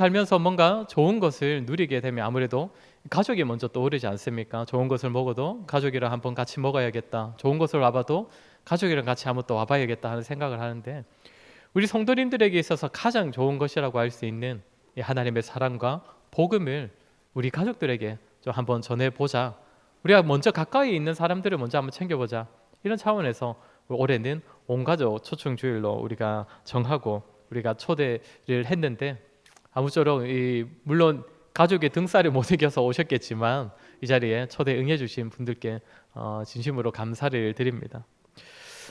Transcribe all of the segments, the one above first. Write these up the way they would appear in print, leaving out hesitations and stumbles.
살면서 뭔가 좋은 것을 누리게 되면 아무래도 가족이 먼저 떠오르지 않습니까? 좋은 것을 먹어도 가족이랑 한번 같이 먹어야겠다. 좋은 것을 와봐도 가족이랑 같이 한번 또 와봐야겠다 하는 생각을 하는데, 우리 성도님들에게 있어서 가장 좋은 것이라고 할 수 있는 이 하나님의 사랑과 복음을 우리 가족들에게 좀 한번 전해보자. 우리가 먼저 가까이 있는 사람들을 먼저 한번 챙겨보자. 이런 차원에서 올해는 온 가족 초청 주일로 우리가 정하고 우리가 초대를 했는데, 아무쪼록 물론 가족의 등살을 못 이겨서 오셨겠지만 이 자리에 초대 응해주신 분들께 진심으로 감사를 드립니다.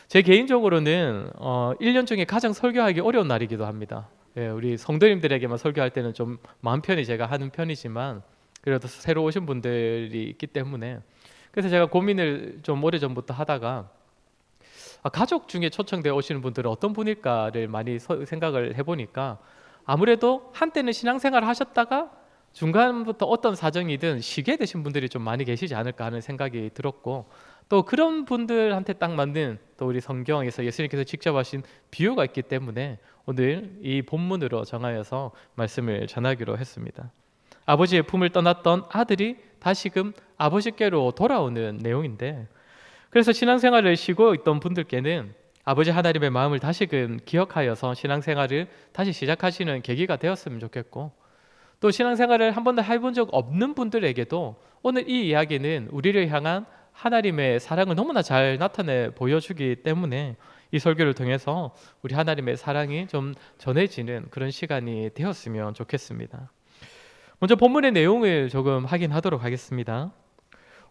제 개인적으로는 1년 중에 가장 설교하기 어려운 날이기도 합니다. 예, 우리 성도님들에게만 설교할 때는 좀 마음 편히 제가 하는 편이지만, 그래도 새로 오신 분들이 있기 때문에, 그래서 제가 고민을 좀 오래전부터 하다가 가족 중에 초청되어 오시는 분들은 어떤 분일까를 많이 생각을 해보니까, 아무래도 한때는 신앙생활을 하셨다가 중간부터 어떤 사정이든 쉬게 되신 분들이 좀 많이 계시지 않을까 하는 생각이 들었고, 또 그런 분들한테 딱 맞는 또 우리 성경에서 예수님께서 직접 하신 비유가 있기 때문에 오늘 이 본문으로 정하여서 말씀을 전하기로 했습니다. 아버지의 품을 떠났던 아들이 다시금 아버지께로 돌아오는 내용인데, 그래서 신앙생활을 쉬고 있던 분들께는 아버지 하나님의 마음을 다시금 기억하여서 신앙생활을 다시 시작하시는 계기가 되었으면 좋겠고, 또 신앙생활을 한 번도 해본 적 없는 분들에게도 오늘 이 이야기는 우리를 향한 하나님의 사랑을 너무나 잘 나타내 보여주기 때문에 이 설교를 통해서 우리 하나님의 사랑이 좀 전해지는 그런 시간이 되었으면 좋겠습니다. 먼저 본문의 내용을 조금 확인하도록 하겠습니다.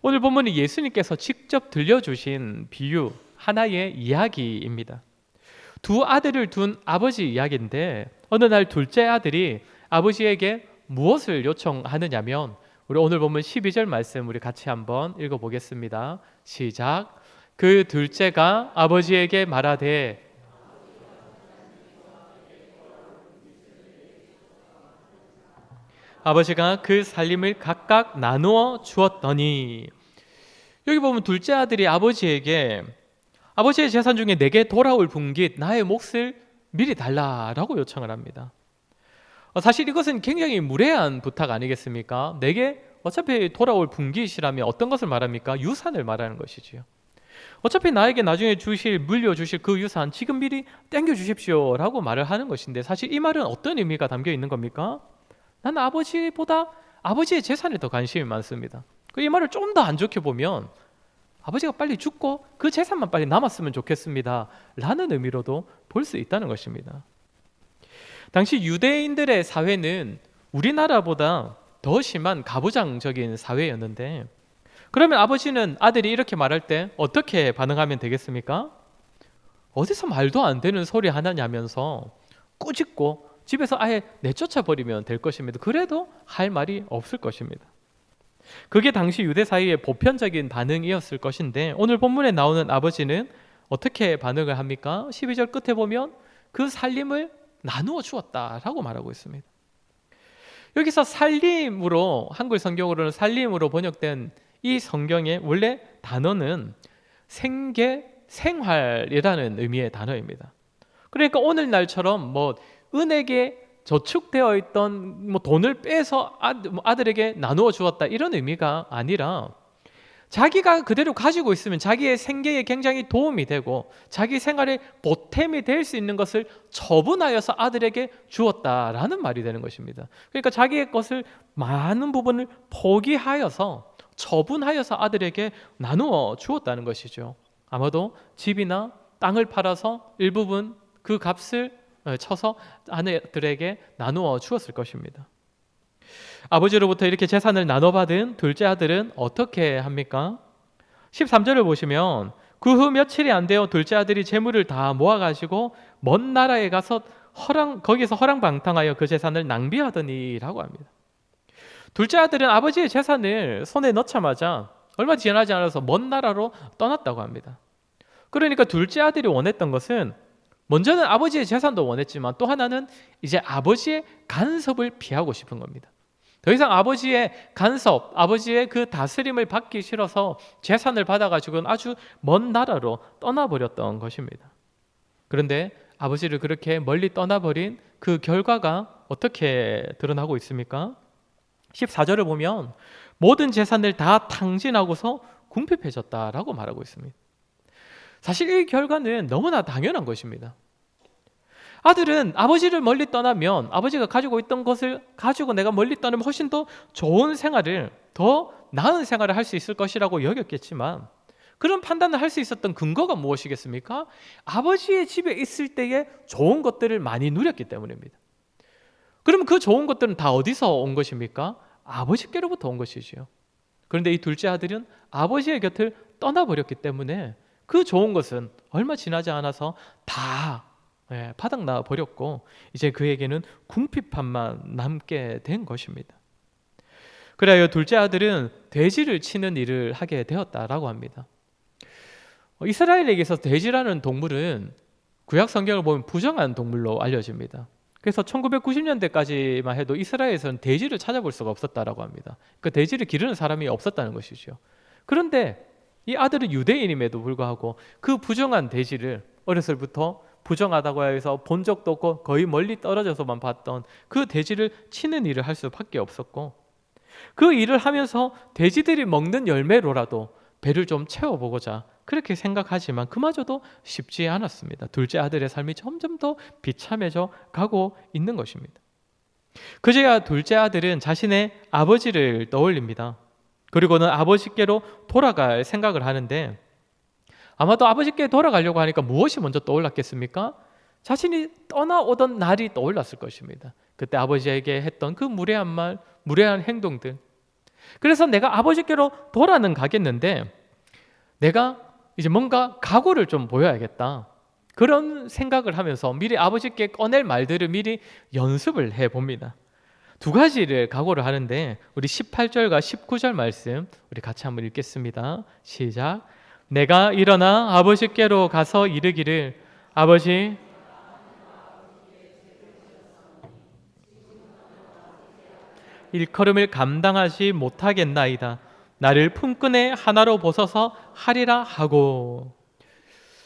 오늘 본문은 예수님께서 직접 들려주신 비유, 하나의 이야기입니다. 두 아들을 둔 아버지 이야기인데, 어느 날 둘째 아들이 아버지에게 무엇을 요청하느냐면, 우리 오늘 본문 12절 말씀 우리 같이 한번 읽어보겠습니다. 시작. 그 둘째가 아버지에게 말하되, 아버지가 그 살림을 각각 나누어 주었더니, 여기 보면 둘째 아들이 아버지에게 아버지의 재산 중에 내게 돌아올 분깃 나의 몫을 미리 달라라고 요청을 합니다. 사실 이것은 굉장히 무례한 부탁 아니겠습니까? 내게 어차피 돌아올 분깃이라면 어떤 것을 말합니까? 유산을 말하는 것이지요. 어차피 나에게 나중에 물려주실 그 유산 지금 미리 땡겨주십시오 라고 말을 하는 것인데, 사실 이 말은 어떤 의미가 담겨 있는 겁니까? 나는 아버지보다 아버지의 재산에 더 관심이 많습니다. 이 말을 좀 더 안 좋게 보면 아버지가 빨리 죽고 그 재산만 빨리 남았으면 좋겠습니다 라는 의미로도 볼 수 있다는 것입니다. 당시 유대인들의 사회는 우리나라보다 더 심한 가부장적인 사회였는데, 그러면 아버지는 아들이 이렇게 말할 때 어떻게 반응하면 되겠습니까? 어디서 말도 안 되는 소리 하나냐면서 꾸짖고 집에서 아예 내쫓아 버리면 될 것입니다. 그래도 할 말이 없을 것입니다. 그게 당시 유대 사회의 보편적인 반응이었을 것인데, 오늘 본문에 나오는 아버지는 어떻게 반응을 합니까? 12절 끝에 보면 그 살림을 나누어 주었다라고 말하고 있습니다. 여기서 살림으로, 한글 성경으로는 살림으로 번역된 이 성경의 원래 단어는 생계, 생활이라는 의미의 단어입니다. 그러니까 오늘날처럼 은행에 저축되어 있던 돈을 빼서 아들에게 나누어 주었다 이런 의미가 아니라, 자기가 그대로 가지고 있으면 자기의 생계에 굉장히 도움이 되고 자기 생활에 보탬이 될 수 있는 것을 처분하여서 아들에게 주었다라는 말이 되는 것입니다. 그러니까 자기의 것을 많은 부분을 포기하여서 처분하여서 아들에게 나누어 주었다는 것이죠. 아마도 집이나 땅을 팔아서 일부분 그 값을 쳐서 아내들에게 나누어 주었을 것입니다. 아버지로부터 이렇게 재산을 나눠받은 둘째 아들은 어떻게 합니까? 13절을 보시면 그 후 며칠이 안 되어 둘째 아들이 재물을 다 모아가지고 먼 나라에 가서 거기서 허랑방탕하여 그 재산을 낭비하더니 라고 합니다. 둘째 아들은 아버지의 재산을 손에 넣자마자 얼마 지나지 않아서 먼 나라로 떠났다고 합니다. 그러니까 둘째 아들이 원했던 것은, 먼저는 아버지의 재산도 원했지만 또 하나는 이제 아버지의 간섭을 피하고 싶은 겁니다. 더 이상 아버지의 간섭, 아버지의 그 다스림을 받기 싫어서 재산을 받아가지고는 아주 먼 나라로 떠나버렸던 것입니다. 그런데 아버지를 그렇게 멀리 떠나버린 그 결과가 어떻게 드러나고 있습니까? 14절을 보면 모든 재산을 다 탕진하고서 궁핍해졌다라고 말하고 있습니다. 사실 이 결과는 너무나 당연한 것입니다. 아들은 아버지를 멀리 떠나면 아버지가 가지고 있던 것을 가지고 내가 멀리 떠나면 훨씬 더 좋은 생활을, 더 나은 생활을 할 수 있을 것이라고 여겼겠지만, 그런 판단을 할 수 있었던 근거가 무엇이겠습니까? 아버지의 집에 있을 때에 좋은 것들을 많이 누렸기 때문입니다. 그럼 그 좋은 것들은 다 어디서 온 것입니까? 아버지께로부터 온 것이지요. 그런데 이 둘째 아들은 아버지의 곁을 떠나버렸기 때문에 그 좋은 것은 얼마 지나지 않아서 다 바닥나 버렸고, 이제 그에게는 궁핍함만 남게 된 것입니다. 그래야 둘째 아들은 돼지를 치는 일을 하게 되었다라고 합니다. 이스라엘에게서 돼지라는 동물은 구약 성경을 보면 부정한 동물로 알려집니다. 그래서 1990년대까지만 해도 이스라엘에서는 돼지를 찾아볼 수가 없었다라고 합니다. 그 돼지를 기르는 사람이 없었다는 것이죠. 그런데 이 아들은 유대인임에도 불구하고 그 부정한 돼지를 어렸을부터 부정하다고 해서 본 적도 없고 거의 멀리 떨어져서만 봤던 그 돼지를 치는 일을 할 수밖에 없었고, 그 일을 하면서 돼지들이 먹는 열매로라도 배를 좀 채워보고자 그렇게 생각하지만 그마저도 쉽지 않았습니다. 둘째 아들의 삶이 점점 더 비참해져 가고 있는 것입니다. 그제야 둘째 아들은 자신의 아버지를 떠올립니다. 그리고는 아버지께로 돌아갈 생각을 하는데, 아마도 아버지께 돌아가려고 하니까 무엇이 먼저 떠올랐겠습니까? 자신이 떠나오던 날이 떠올랐을 것입니다. 그때 아버지에게 했던 그 무례한 말, 무례한 행동들. 그래서 내가 아버지께로 돌아는 가겠는데 내가 이제 뭔가 각오를 좀 보여야겠다, 그런 생각을 하면서 미리 아버지께 꺼낼 말들을 미리 연습을 해봅니다. 두 가지를 각오를 하는데, 우리 18절과 19절 말씀 우리 같이 한번 읽겠습니다. 시작. 내가 일어나 아버지께로 가서 이르기를, 아버지, 일컬음을 감당하지 못하겠나이다. 나를 품꾼의 하나로 보소서 하리라 하고.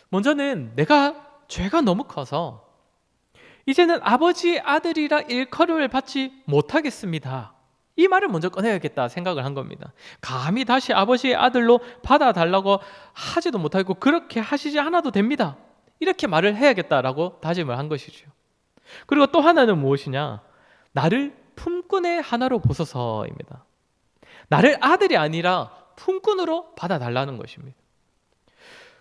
먼저는 내가 죄가 너무 커서 이제는 아버지의 아들이라 일컬음을 받지 못하겠습니다, 이 말을 먼저 꺼내야겠다 생각을 한 겁니다. 감히 다시 아버지의 아들로 받아달라고 하지도 못하고 그렇게 하시지 않아도 됩니다, 이렇게 말을 해야겠다라고 다짐을 한 것이죠. 그리고 또 하나는 무엇이냐, 나를 품꾼의 하나로 보소서입니다. 나를 아들이 아니라 품꾼으로 받아달라는 것입니다.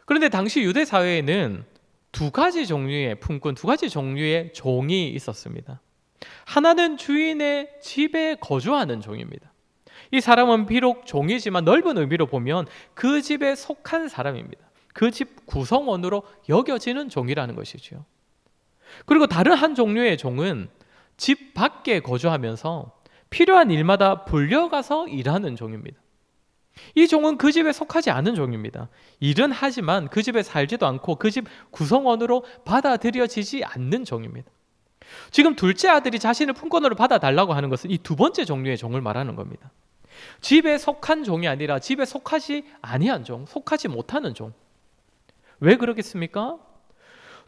그런데 당시 유대 사회에는 두 가지 종류의 품꾼, 두 가지 종류의 종이 있었습니다. 하나는 주인의 집에 거주하는 종입니다. 이 사람은 비록 종이지만 넓은 의미로 보면 그 집에 속한 사람입니다. 그 집 구성원으로 여겨지는 종이라는 것이죠. 그리고 다른 한 종류의 종은 집 밖에 거주하면서 필요한 일마다 불려가서 일하는 종입니다. 이 종은 그 집에 속하지 않은 종입니다. 일은 하지만 그 집에 살지도 않고 그 집 구성원으로 받아들여지지 않는 종입니다. 지금 둘째 아들이 자신을 품꾼으로 받아달라고 하는 것은 이 두 번째 종류의 종을 말하는 겁니다. 집에 속한 종이 아니라 집에 속하지 아니한 종, 속하지 못하는 종. 왜 그러겠습니까?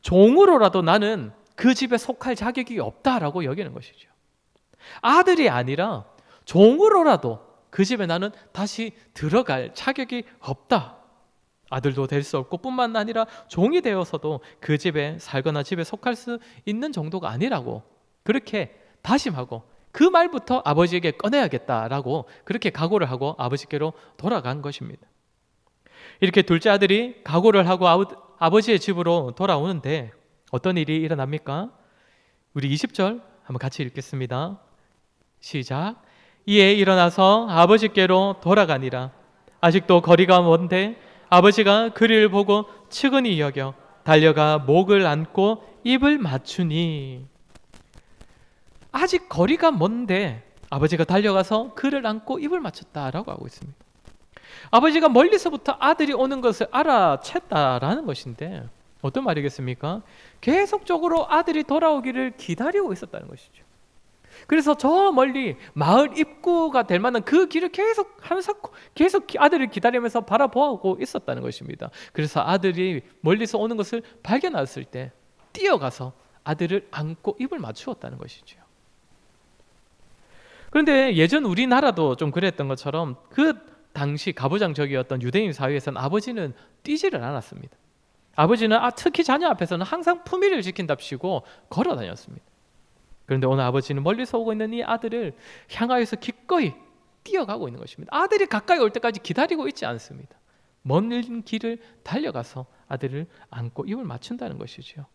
종으로라도 나는 그 집에 속할 자격이 없다라고 여기는 것이죠. 아들이 아니라 종으로라도 그 집에 나는 다시 들어갈 자격이 없다. 아들도 될 수 없고 뿐만 아니라 종이 되어서도 그 집에 살거나 집에 속할 수 있는 정도가 아니라고 그렇게 다짐하고, 그 말부터 아버지에게 꺼내야겠다라고 그렇게 각오를 하고 아버지께로 돌아간 것입니다. 이렇게 둘째 아들이 각오를 하고 아버지의 집으로 돌아오는데 어떤 일이 일어납니까? 우리 20절 한번 같이 읽겠습니다. 시작. 이에 일어나서 아버지께로 돌아가니라. 아직도 거리가 먼데 아버지가 그를 보고 측은히 여겨 달려가 목을 안고 입을 맞추니. 아직 거리가 먼데 아버지가 달려가서 그를 안고 입을 맞췄다라고 하고 있습니다. 아버지가 멀리서부터 아들이 오는 것을 알아챘다라는 것인데 어떤 말이겠습니까? 계속적으로 아들이 돌아오기를 기다리고 있었다는 것이죠. 그래서 저 멀리 마을 입구가 될 만한 그 길을 계속 하면서 계속 아들을 기다리면서 바라보고 있었다는 것입니다. 그래서 아들이 멀리서 오는 것을 발견했을 때 뛰어가서 아들을 안고 입을 맞추었다는 것이죠. 그런데 예전 우리나라도 좀 그랬던 것처럼 그 당시 가부장적이었던 유대인 사회에서는 아버지는 뛰지를 않았습니다. 아버지는 특히 자녀 앞에서는 항상 품위를 지킨답시고 걸어 다녔습니다. 그런데 오늘 아버지는 멀리서 오고 있는 이 아들을 향하여서 기꺼이 뛰어가고 있는 것입니다. 아들이 가까이 올 때까지 기다리고 있지 않습니다. 먼 길을 달려가서 아들을 안고 입을 맞춘다는 것이죠.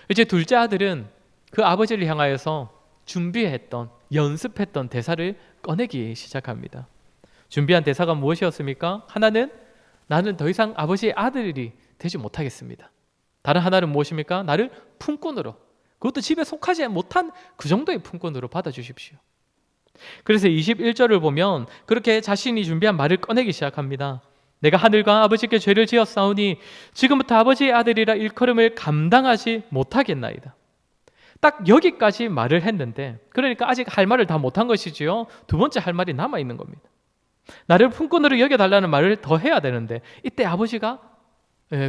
이제 둘째 아들은 그 아버지를 향하여서 준비했던, 연습했던 대사를 꺼내기 시작합니다. 준비한 대사가 무엇이었습니까? 하나는 나는 더 이상 아버지의 아들이 되지 못하겠습니다. 다른 하나는 무엇입니까? 나를 품꾼으로, 그것도 집에 속하지 못한 그 정도의 품꾼으로 받아주십시오. 그래서 21절을 보면 그렇게 자신이 준비한 말을 꺼내기 시작합니다. 내가 하늘과 아버지께 죄를 지었사오니 지금부터 아버지의 아들이라 일컬음을 감당하지 못하겠나이다. 딱 여기까지 말을 했는데, 그러니까 아직 할 말을 다 못한 것이지요. 두 번째 할 말이 남아있는 겁니다. 나를 품꾼으로 여겨달라는 말을 더 해야 되는데, 이때 아버지가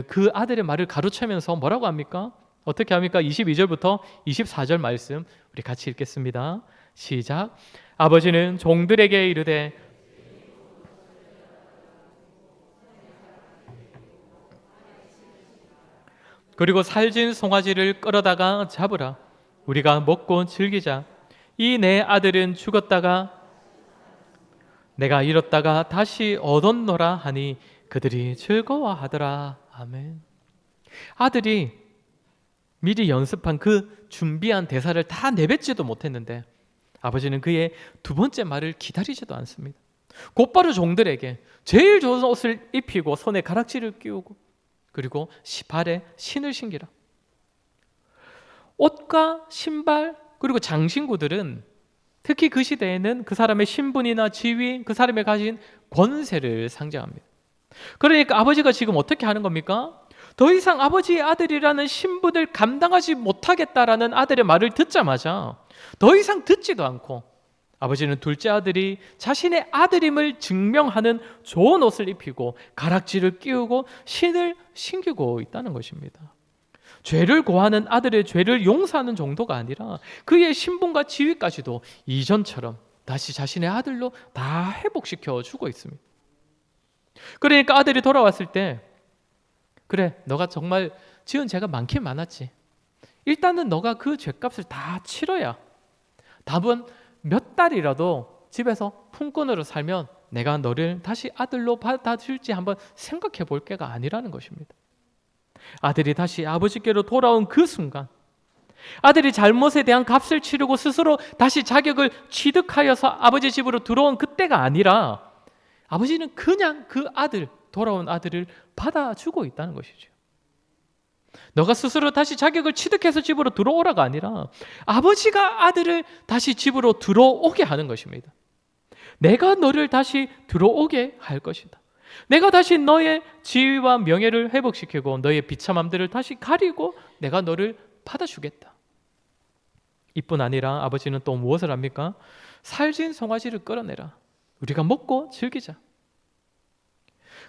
그 아들의 말을 가로채면서 뭐라고 합니까? 어떻게 합니까? 22절부터 24절 말씀 우리 같이 읽겠습니다. 시작. 아버지는 종들에게 이르되 그리고 살진 송아지를 끌어다가 잡으라. 우리가 먹고 즐기자. 이 내 아들은 죽었다가 내가 잃었다가 다시 얻었노라 하니 그들이 즐거워하더라. 아멘. 아들이 미리 연습한 그 준비한 대사를 다 내뱉지도 못했는데 아버지는 그의 두 번째 말을 기다리지도 않습니다. 곧바로 종들에게 제일 좋은 옷을 입히고 손에 가락지를 끼우고 그리고 발에 신을 신기라. 옷과 신발 그리고 장신구들은 특히 그 시대에는 그 사람의 신분이나 지위, 그 사람이 가진 권세를 상징합니다. 그러니까 아버지가 지금 어떻게 하는 겁니까? 더 이상 아버지의 아들이라는 신분을 감당하지 못하겠다라는 아들의 말을 듣자마자 더 이상 듣지도 않고 아버지는 둘째 아들이 자신의 아들임을 증명하는 좋은 옷을 입히고 가락지를 끼우고 신을 신기고 있다는 것입니다. 죄를 고하는 아들의 죄를 용서하는 정도가 아니라 그의 신분과 지위까지도 이전처럼 다시 자신의 아들로 다 회복시켜 주고 있습니다. 그러니까 아들이 돌아왔을 때 그래, 너가 정말 지은 죄가 많긴 많았지. 일단은 너가 그 죄값을 다 치러야 답은 몇 달이라도 집에서 품꾼으로 살면 내가 너를 다시 아들로 받아줄지 한번 생각해 볼 게가 아니라는 것입니다. 아들이 다시 아버지께로 돌아온 그 순간 아들이 잘못에 대한 값을 치르고 스스로 다시 자격을 취득하여서 아버지 집으로 들어온 그때가 아니라 아버지는 그냥 그 아들, 돌아온 아들을 받아주고 있다는 것이죠. 너가 스스로 다시 자격을 취득해서 집으로 들어오라가 아니라 아버지가 아들을 다시 집으로 들어오게 하는 것입니다. 내가 너를 다시 들어오게 할 것이다. 내가 다시 너의 지위와 명예를 회복시키고 너의 비참함들을 다시 가리고 내가 너를 받아주겠다. 이뿐 아니라 아버지는 또 무엇을 합니까? 살진 송아지를 끌어내라. 우리가 먹고 즐기자.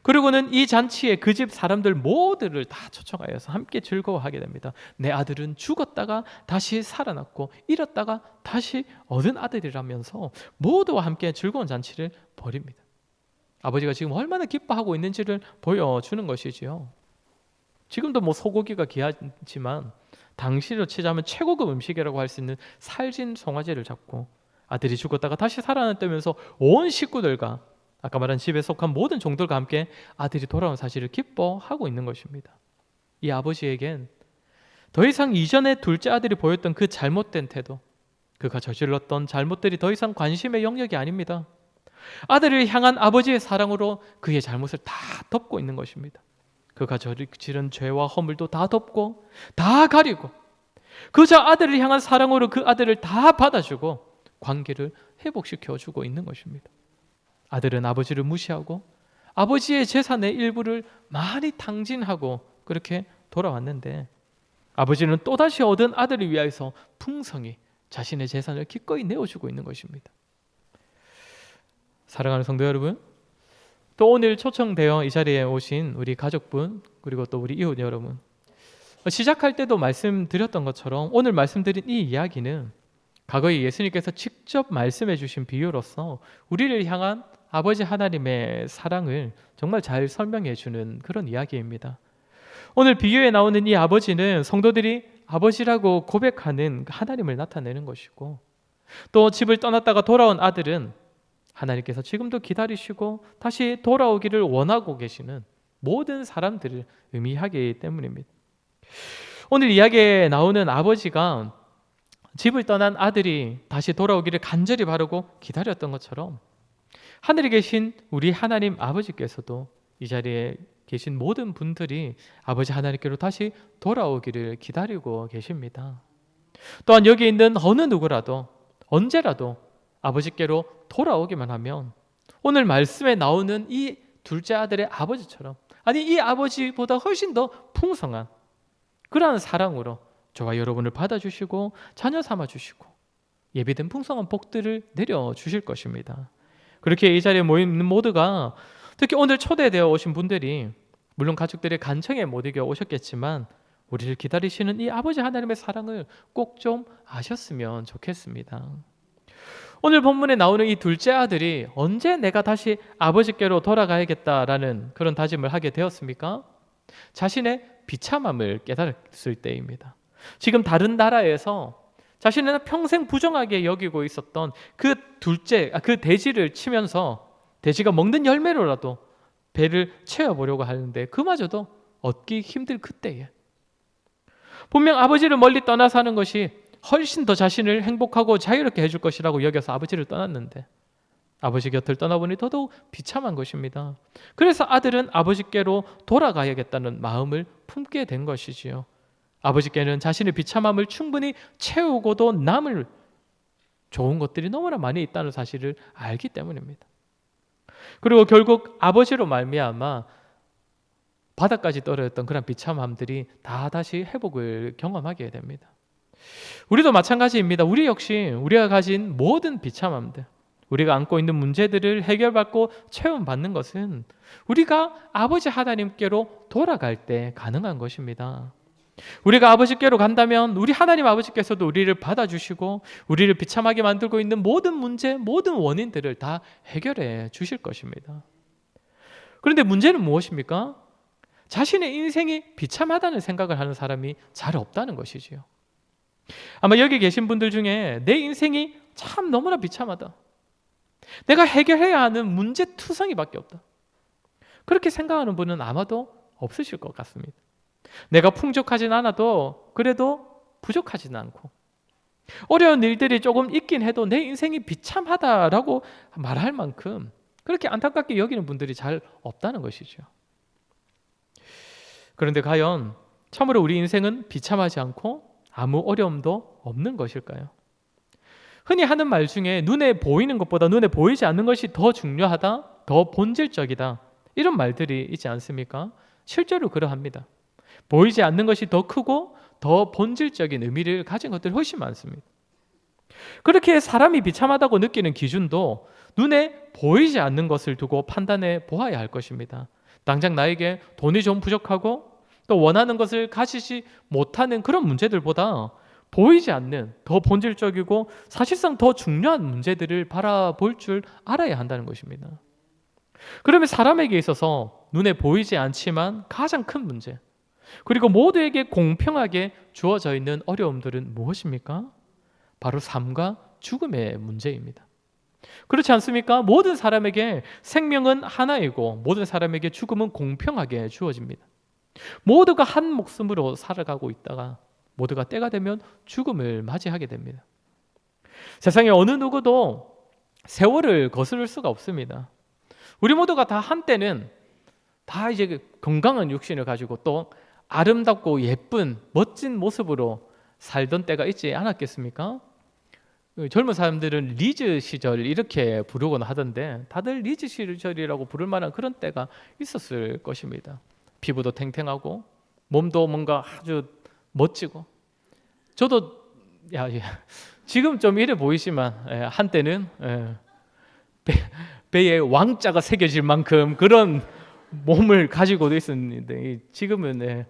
그리고는 이 잔치에 그 집 사람들 모두를 다 초청하여서 함께 즐거워하게 됩니다. 내 아들은 죽었다가 다시 살아났고 잃었다가 다시 얻은 아들이라면서 모두와 함께 즐거운 잔치를 벌입니다. 아버지가 지금 얼마나 기뻐하고 있는지를 보여주는 것이지요. 지금도 뭐 소고기가 귀하지만 당시로 치자면 최고급 음식이라고 할 수 있는 살진 송아지를 잡고 아들이 죽었다가 다시 살아났다면서 온 식구들과 아까 말한 집에 속한 모든 종들과 함께 아들이 돌아온 사실을 기뻐하고 있는 것입니다. 이 아버지에겐 더 이상 이전에 둘째 아들이 보였던 그 잘못된 태도, 그가 저질렀던 잘못들이 더 이상 관심의 영역이 아닙니다. 아들을 향한 아버지의 사랑으로 그의 잘못을 다 덮고 있는 것입니다. 그가 저지른 죄와 허물도 다 덮고 다 가리고 그저 아들을 향한 사랑으로 그 아들을 다 받아주고 관계를 회복시켜주고 있는 것입니다. 아들은 아버지를 무시하고 아버지의 재산의 일부를 많이 탕진하고 그렇게 돌아왔는데 아버지는 또다시 얻은 아들을 위하여서 풍성히 자신의 재산을 기꺼이 내어주고 있는 것입니다. 사랑하는 성도 여러분, 또 오늘 초청되어 이 자리에 오신 우리 가족분 그리고 또 우리 이웃 여러분, 시작할 때도 말씀드렸던 것처럼 오늘 말씀드린 이 이야기는 과거에 예수님께서 직접 말씀해 주신 비유로서 우리를 향한 아버지 하나님의 사랑을 정말 잘 설명해 주는 그런 이야기입니다. 오늘 비유에 나오는 이 아버지는 성도들이 아버지라고 고백하는 하나님을 나타내는 것이고, 또 집을 떠났다가 돌아온 아들은 하나님께서 지금도 기다리시고 다시 돌아오기를 원하고 계시는 모든 사람들을 의미하기 때문입니다. 오늘 이야기에 나오는 아버지가 집을 떠난 아들이 다시 돌아오기를 간절히 바라고 기다렸던 것처럼 하늘에 계신 우리 하나님 아버지께서도 이 자리에 계신 모든 분들이 아버지 하나님께로 다시 돌아오기를 기다리고 계십니다. 또한 여기 있는 어느 누구라도 언제라도 아버지께로 돌아오기만 하면 오늘 말씀에 나오는 이 둘째 아들의 아버지처럼, 아니 이 아버지보다 훨씬 더 풍성한 그러한 사랑으로 저와 여러분을 받아주시고 자녀 삼아주시고 예비된 풍성한 복들을 내려주실 것입니다. 그렇게 이 자리에 모인 모두가, 특히 오늘 초대되어 오신 분들이 물론 가족들의 간청에 못 이겨 오셨겠지만 우리를 기다리시는 이 아버지 하나님의 사랑을 꼭 좀 아셨으면 좋겠습니다. 오늘 본문에 나오는 이 둘째 아들이 언제 내가 다시 아버지께로 돌아가야겠다라는 그런 다짐을 하게 되었습니까? 자신의 비참함을 깨달았을 때입니다. 지금 다른 나라에서 자신은 평생 부정하게 여기고 있었던 그 돼지를 치면서 돼지가 먹는 열매로라도 배를 채워보려고 하는데 그마저도 얻기 힘들 그때에 분명 아버지를 멀리 떠나 사는 것이 훨씬 더 자신을 행복하고 자유롭게 해줄 것이라고 여겨서 아버지를 떠났는데 아버지 곁을 떠나보니 더더욱 비참한 것입니다. 그래서 아들은 아버지께로 돌아가야겠다는 마음을 품게 된 것이지요. 아버지께는 자신의 비참함을 충분히 채우고도 남을 좋은 것들이 너무나 많이 있다는 사실을 알기 때문입니다. 그리고 결국 아버지로 말미암아 바닥까지 떨어졌던 그런 비참함들이 다 다시 회복을 경험하게 됩니다. 우리도 마찬가지입니다. 우리 역시 우리가 가진 모든 비참함들, 우리가 안고 있는 문제들을 해결받고 체험받는 것은 우리가 아버지 하나님께로 돌아갈 때 가능한 것입니다. 우리가 아버지께로 간다면 우리 하나님 아버지께서도 우리를 받아주시고 우리를 비참하게 만들고 있는 모든 문제, 모든 원인들을 다 해결해 주실 것입니다. 그런데 문제는 무엇입니까? 자신의 인생이 비참하다는 생각을 하는 사람이 잘 없다는 것이지요. 아마 여기 계신 분들 중에 내 인생이 참 너무나 비참하다, 내가 해결해야 하는 문제투성이밖에 없다, 그렇게 생각하는 분은 아마도 없으실 것 같습니다. 내가 풍족하진 않아도 그래도 부족하진 않고 어려운 일들이 조금 있긴 해도 내 인생이 비참하다라고 말할 만큼 그렇게 안타깝게 여기는 분들이 잘 없다는 것이죠. 그런데 과연 참으로 우리 인생은 비참하지 않고 아무 어려움도 없는 것일까요? 흔히 하는 말 중에 눈에 보이는 것보다 눈에 보이지 않는 것이 더 중요하다, 더 본질적이다, 이런 말들이 있지 않습니까? 실제로 그러합니다. 보이지 않는 것이 더 크고 더 본질적인 의미를 가진 것들이 훨씬 많습니다. 그렇게 사람이 비참하다고 느끼는 기준도 눈에 보이지 않는 것을 두고 판단해 보아야 할 것입니다. 당장 나에게 돈이 좀 부족하고 또 원하는 것을 가지지 못하는 그런 문제들보다 보이지 않는 더 본질적이고 사실상 더 중요한 문제들을 바라볼 줄 알아야 한다는 것입니다. 그러면 사람에게 있어서 눈에 보이지 않지만 가장 큰 문제, 그리고 모두에게 공평하게 주어져 있는 어려움들은 무엇입니까? 바로 삶과 죽음의 문제입니다. 그렇지 않습니까? 모든 사람에게 생명은 하나이고 모든 사람에게 죽음은 공평하게 주어집니다. 모두가 한 목숨으로 살아가고 있다가 모두가 때가 되면 죽음을 맞이하게 됩니다. 세상에 어느 누구도 세월을 거스를 수가 없습니다. 우리 모두가 다 한때는 다 이제 건강한 육신을 가지고 또 아름답고 예쁜 멋진 모습으로 살던 때가 있지 않았겠습니까? 젊은 사람들은 리즈 시절 이렇게 부르곤 하던데 다들 리즈 시절이라고 부를 만한 그런 때가 있었을 것입니다. 피부도 탱탱하고 몸도 뭔가 아주 멋지고, 저도 지금 좀 이래 보이지만 한때는 배에 왕자가 새겨질 만큼 그런 몸을 가지고도 있었는데 지금은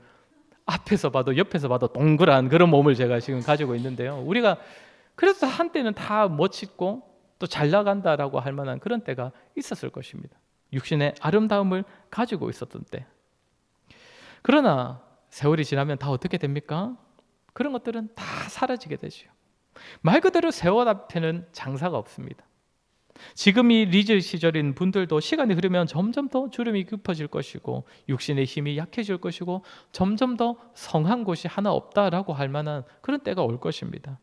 앞에서 봐도 옆에서 봐도 동그란 그런 몸을 제가 지금 가지고 있는데요. 우리가 그래서 한때는 다 멋있고 또 잘 나간다라고 할 만한 그런 때가 있었을 것입니다. 육신의 아름다움을 가지고 있었던 때. 그러나 세월이 지나면 다 어떻게 됩니까? 그런 것들은 다 사라지게 되죠. 말 그대로 세월 앞에는 장사가 없습니다. 지금이 리즈 시절인 분들도 시간이 흐르면 점점 더 주름이 깊어질 것이고 육신의 힘이 약해질 것이고 점점 더 성한 곳이 하나 없다라고 할 만한 그런 때가 올 것입니다.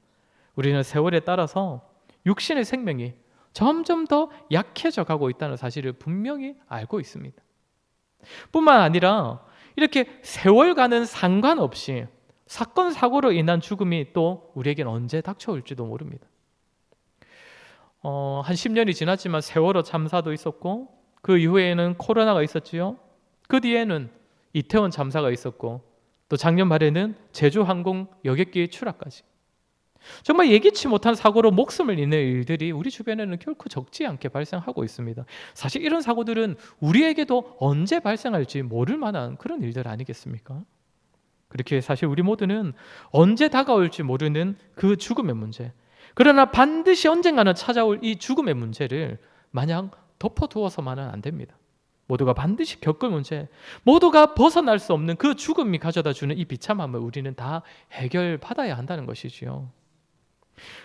우리는 세월에 따라서 육신의 생명이 점점 더 약해져 가고 있다는 사실을 분명히 알고 있습니다. 뿐만 아니라 이렇게 세월과는 상관없이 사건 사고로 인한 죽음이 또 우리에게는 언제 닥쳐올지도 모릅니다. 한 10년이 지났지만 세월호 참사도 있었고 그 이후에는 코로나가 있었지요. 그 뒤에는 이태원 참사가 있었고 또 작년 말에는 제주항공 여객기 추락까지. 정말 예기치 못한 사고로 목숨을 잃는 일들이 우리 주변에는 결코 적지 않게 발생하고 있습니다. 사실 이런 사고들은 우리에게도 언제 발생할지 모를 만한 그런 일들 아니겠습니까? 그렇게 사실 우리 모두는 언제 다가올지 모르는 그 죽음의 문제, 그러나 반드시 언젠가는 찾아올 이 죽음의 문제를 마냥 덮어두어서만은 안 됩니다. 모두가 반드시 겪을 문제, 모두가 벗어날 수 없는 그 죽음이 가져다주는 이 비참함을 우리는 다 해결받아야 한다는 것이지요.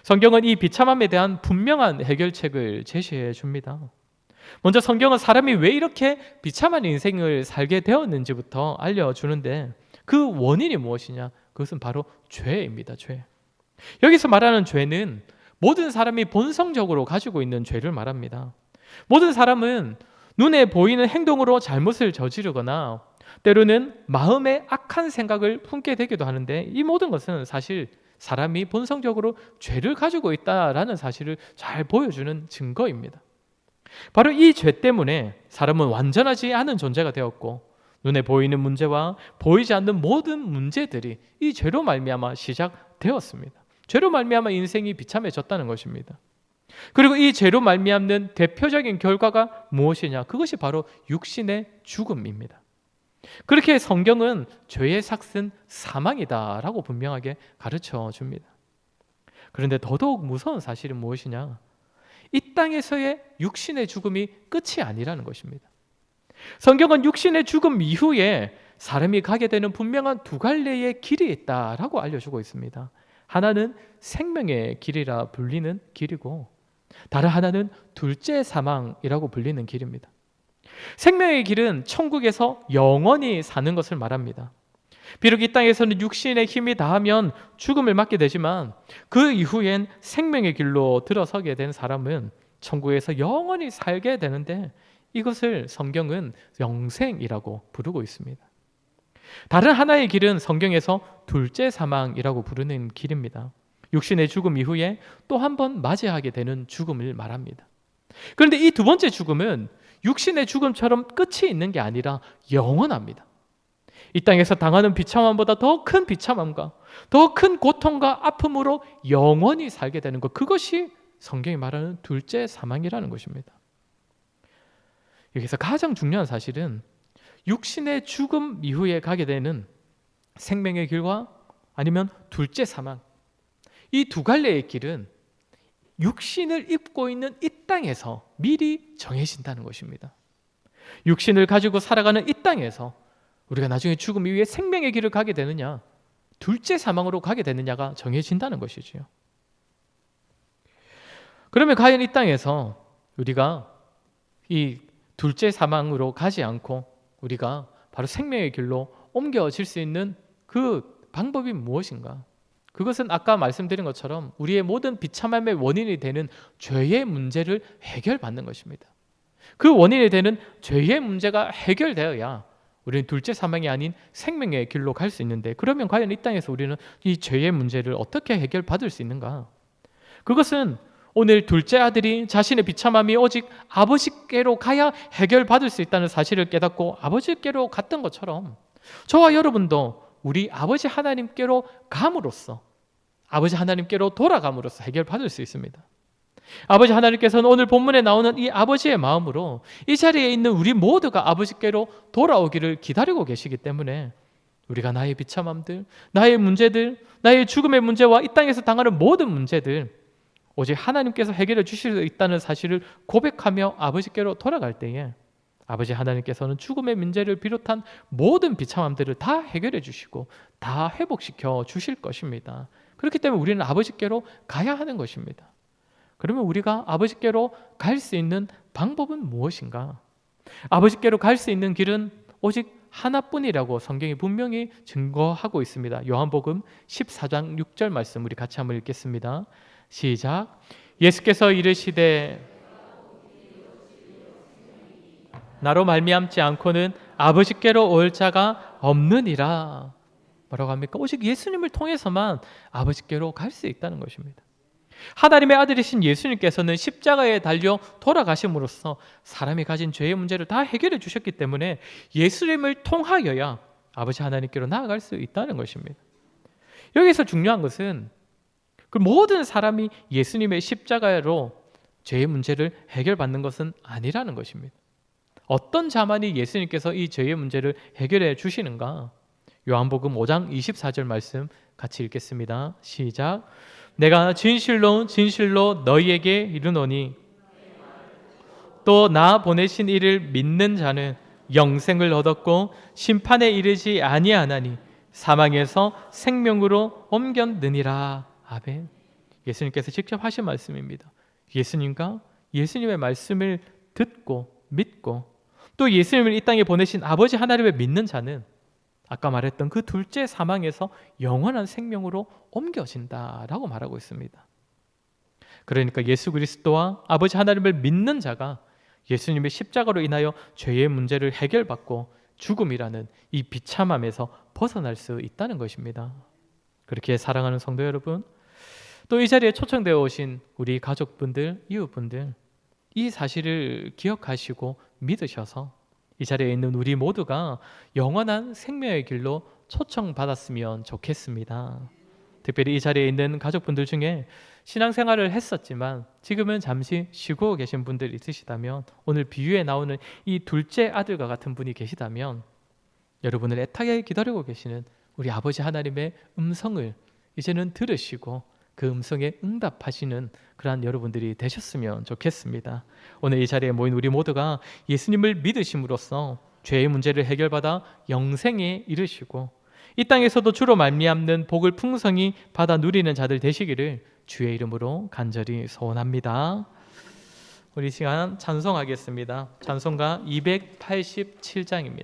성경은 이 비참함에 대한 분명한 해결책을 제시해 줍니다. 먼저 성경은 사람이 왜 이렇게 비참한 인생을 살게 되었는지부터 알려주는데 그 원인이 무엇이냐? 그것은 바로 죄입니다. 죄. 여기서 말하는 죄는 모든 사람이 본성적으로 가지고 있는 죄를 말합니다. 모든 사람은 눈에 보이는 행동으로 잘못을 저지르거나 때로는 마음에 악한 생각을 품게 되기도 하는데 이 모든 것은 사실 사람이 본성적으로 죄를 가지고 있다라는 사실을 잘 보여주는 증거입니다. 바로 이 죄 때문에 사람은 완전하지 않은 존재가 되었고 눈에 보이는 문제와 보이지 않는 모든 문제들이 이 죄로 말미암아 시작되었습니다. 죄로 말미암아 인생이 비참해졌다는 것입니다. 그리고 이 죄로 말미암는 대표적인 결과가 무엇이냐? 그것이 바로 육신의 죽음입니다. 그렇게 성경은 죄의 삭은 사망이다라고 분명하게 가르쳐 줍니다. 그런데 더더욱 무서운 사실은 무엇이냐? 이 땅에서의 육신의 죽음이 끝이 아니라는 것입니다. 성경은 육신의 죽음 이후에 사람이 가게 되는 분명한 두 갈래의 길이 있다라고 알려주고 있습니다. 하나는 생명의 길이라 불리는 길이고 다른 하나는 둘째 사망이라고 불리는 길입니다. 생명의 길은 천국에서 영원히 사는 것을 말합니다. 비록 이 땅에서는 육신의 힘이 다하면 죽음을 맞게 되지만 그 이후엔 생명의 길로 들어서게 된 사람은 천국에서 영원히 살게 되는데 이것을 성경은 영생이라고 부르고 있습니다. 다른 하나의 길은 성경에서 둘째 사망이라고 부르는 길입니다. 육신의 죽음 이후에 또 한 번 맞이하게 되는 죽음을 말합니다. 그런데 이 두 번째 죽음은 육신의 죽음처럼 끝이 있는 게 아니라 영원합니다. 이 땅에서 당하는 비참함보다 더 큰 비참함과 더 큰 고통과 아픔으로 영원히 살게 되는 것, 그것이 성경이 말하는 둘째 사망이라는 것입니다. 여기서 가장 중요한 사실은 육신의 죽음 이후에 가게 되는 생명의 길과 아니면 둘째 사망, 이 두 갈래의 길은 육신을 입고 있는 이 땅에서 미리 정해진다는 것입니다. 육신을 가지고 살아가는 이 땅에서 우리가 나중에 죽음 이후에 생명의 길을 가게 되느냐, 둘째 사망으로 가게 되느냐가 정해진다는 것이지요. 그러면 과연 이 땅에서 우리가 이 둘째 사망으로 가지 않고 우리가 바로 생명의 길로 옮겨질 수 있는 그 방법이 무엇인가? 그것은 아까 말씀드린 것처럼 우리의 모든 비참함의 원인이 되는 죄의 문제를 해결받는 것입니다. 그 원인이 되는 죄의 문제가 해결되어야 우리는 둘째 사망이 아닌 생명의 길로 갈 수 있는데, 그러면 과연 이 땅에서 우리는 이 죄의 문제를 어떻게 해결받을 수 있는가? 그것은 오늘 둘째 아들이 자신의 비참함이 오직 아버지께로 가야 해결받을 수 있다는 사실을 깨닫고 아버지께로 갔던 것처럼 저와 여러분도 우리 아버지 하나님께로 감으로써, 아버지 하나님께로 돌아감으로써 해결받을 수 있습니다. 아버지 하나님께서는 오늘 본문에 나오는 이 아버지의 마음으로 이 자리에 있는 우리 모두가 아버지께로 돌아오기를 기다리고 계시기 때문에 우리가 나의 비참함들, 나의 문제들, 나의 죽음의 문제와 이 땅에서 당하는 모든 문제들 오직 하나님께서 해결해 주실 수 있다는 사실을 고백하며 아버지께로 돌아갈 때에 아버지 하나님께서는 죽음의 문제를 비롯한 모든 비참함들을 다 해결해 주시고 다 회복시켜 주실 것입니다. 그렇기 때문에 우리는 아버지께로 가야 하는 것입니다. 그러면 우리가 아버지께로 갈 수 있는 방법은 무엇인가? 아버지께로 갈 수 있는 길은 오직 하나뿐이라고 성경이 분명히 증거하고 있습니다. 요한복음 14장 6절 말씀 우리 같이 한번 읽겠습니다. 시작. 예수께서 이르시되 나로 말미암지 않고는 아버지께로 올 자가 없느니라. 뭐라고 합니까? 오직 예수님을 통해서만 아버지께로 갈 수 있다는 것입니다. 하나님의 아들이신 예수님께서는 십자가에 달려 돌아가심으로써 사람이 가진 죄의 문제를 다 해결해 주셨기 때문에 예수님을 통하여야 아버지 하나님께로 나아갈 수 있다는 것입니다. 여기서 중요한 것은 그 모든 사람이 예수님의 십자가로 죄의 문제를 해결받는 것은 아니라는 것입니다. 어떤 자만이 예수님께서 이 죄의 문제를 해결해 주시는가? 요한복음 5장 24절 말씀 같이 읽겠습니다. 시작. 내가 진실로 진실로 너희에게 이르노니 또 나 보내신 이를 믿는 자는 영생을 얻었고 심판에 이르지 아니하나니 사망에서 생명으로 옮겼느니라. 아멘. 예수님께서 직접 하신 말씀입니다. 예수님과 예수님의 말씀을 듣고 믿고 또 예수님을 이 땅에 보내신 아버지 하나님을 믿는 자는 아까 말했던 그 둘째 사망에서 영원한 생명으로 옮겨진다라고 말하고 있습니다. 그러니까 예수 그리스도와 아버지 하나님을 믿는 자가 예수님의 십자가로 인하여 죄의 문제를 해결받고 죽음이라는 이 비참함에서 벗어날 수 있다는 것입니다. 그렇게 사랑하는 성도 여러분, 또 이 자리에 초청되어 오신 우리 가족분들, 이웃분들, 이 사실을 기억하시고 믿으셔서 이 자리에 있는 우리 모두가 영원한 생명의 길로 초청받았으면 좋겠습니다. 특별히 이 자리에 있는 가족분들 중에 신앙생활을 했었지만 지금은 잠시 쉬고 계신 분들 있으시다면, 오늘 비유에 나오는 이 둘째 아들과 같은 분이 계시다면 여러분을 애타게 기다리고 계시는 우리 아버지 하나님의 음성을 이제는 들으시고 그 음성에 응답하시는 그러한 여러분들이 되셨으면 좋겠습니다. 오늘 이 자리에 모인 우리 모두가 예수님을 믿으심으로써 죄의 문제를 해결받아 영생에 이르시고 이 땅에서도 주로 말미암는 복을 풍성히 받아 누리는 자들 되시기를 주의 이름으로 간절히 소원합니다. 우리 시간 찬송하겠습니다. 찬송가 287장입니다.